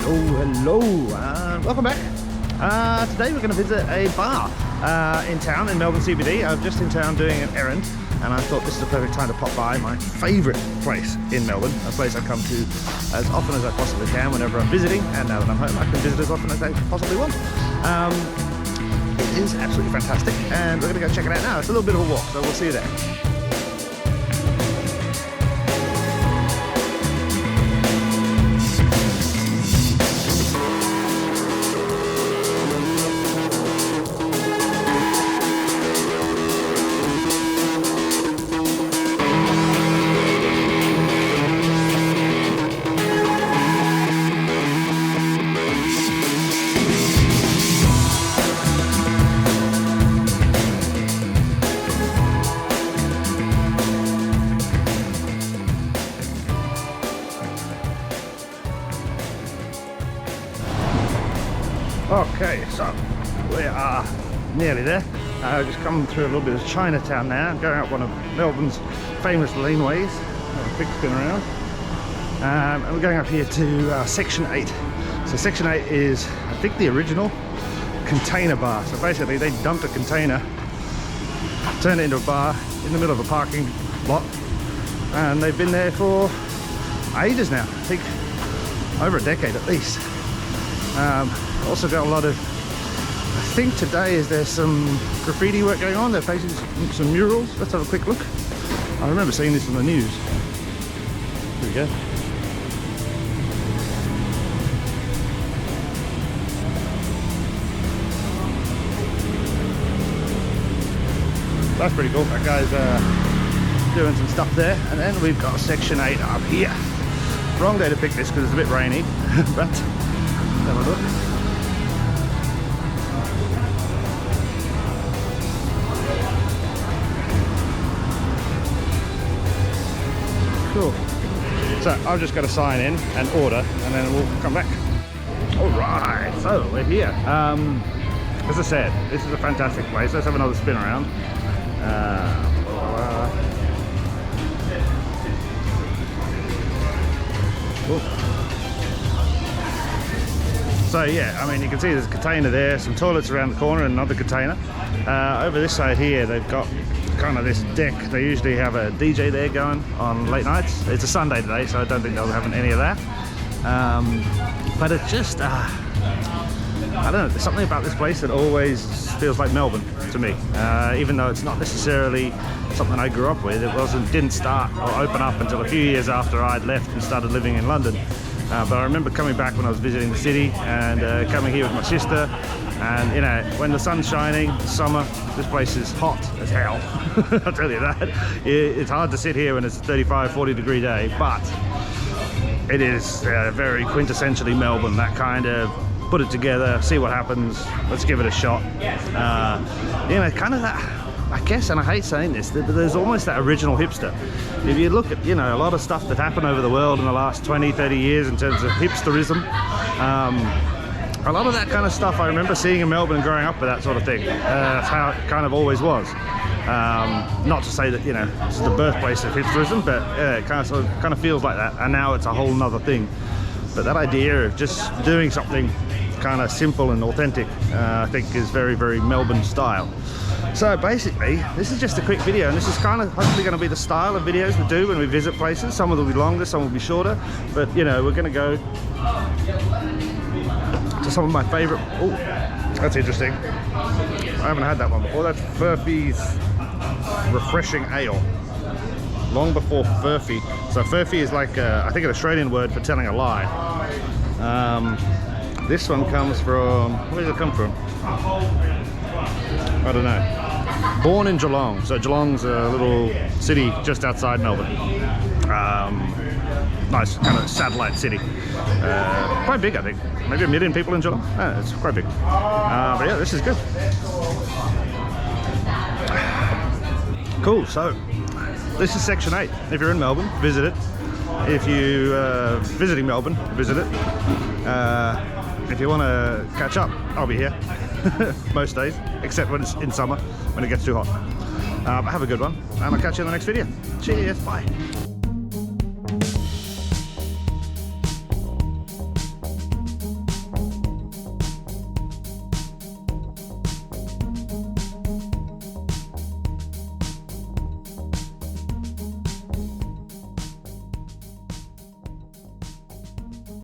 Hello, welcome back. Today we're going to visit a bar in town in Melbourne CBD. I'm just in town doing an errand, and I thought this is the perfect time to pop by my favourite place in Melbourne, a place I come to as often as I possibly can whenever I'm visiting, and now that I'm home I can visit as often as I possibly want. It is absolutely fantastic, and we're going to go check it out now. It's a little bit of a walk, so we'll see you there. Okay, so we are nearly there. Just coming through a little bit of Chinatown now, going up one of Melbourne's famous laneways. A quick spin around. And we're going up here to Section 8. So Section 8 is, I think, the original container bar. So basically they dumped a container, turned it into a bar in the middle of a parking lot, and they've been there for ages now. I think over a decade at least. Also got a lot of, I think today there's some graffiti work going on. They're painting some murals. Let's have a quick look. I remember seeing this on the news. Here we go. That's pretty cool. That guy's doing some stuff there. And then we've got Section 8 up here. Wrong day to pick this because it's a bit rainy, but have a look. Cool. So I've just got to sign in and order, and then we'll come back. All right, so we're here. As I said, this is a fantastic place. Let's have another spin around. Cool. So yeah, I mean, you can see there's a container there, some toilets around the corner, and another container. Over this side here, they've got kind of this deck. They usually have a DJ there going on late nights. It's a Sunday today, so I don't think they'll have any of that. But it's just, I don't know, there's something about this place that always feels like Melbourne to me. Even though it's not necessarily something I grew up with. Didn't start or open up until a few years after I'd left and started living in London. But I remember coming back when I was visiting the city and coming here with my sister, and you know, when the sun's shining, summer, this place is hot as hell. I'll tell you that. It's hard to sit here when it's a 35-40 degree day, but it is very quintessentially Melbourne, that kind of put it together, see what happens, let's give it a shot. You know, kind of that, I guess, and I hate saying this, but there's almost that original hipster. If you look at, you know, a lot of stuff that happened over the world in the last 20-30 years in terms of hipsterism, a lot of that kind of stuff I remember seeing in Melbourne and growing up with that sort of thing. That's how it kind of always was. Not to say that, you know, this is the birthplace of hipsterism, but it kind of feels like that, and now it's a whole nother thing. But that idea of just doing something kind of simple and authentic, I think is very, very Melbourne style. So basically, this is just a quick video, and this is kind of hopefully going to be the style of videos we do when we visit places. Some will be longer, some will be shorter, but you know, we're going to go to some of my favorite. Oh, that's interesting. I haven't had that one before. That's Furphy's Refreshing Ale. Long before Furphy. So Furphy is like I think an Australian word for telling a lie. This one comes from, where does it come from? I don't know. Born in Geelong. So Geelong's a little city just outside Melbourne. Nice kind of satellite city. Quite big, I think. Maybe 1 million people in Geelong. It's quite big. But yeah, this is good. Cool. So this is Section 8. If you're in Melbourne, visit it. If you visiting Melbourne, visit it. If you want to catch up, I'll be here most days, except when it's in summer, when it gets too hot. Have a good one, and I'll catch you in the next video. Cheers, bye.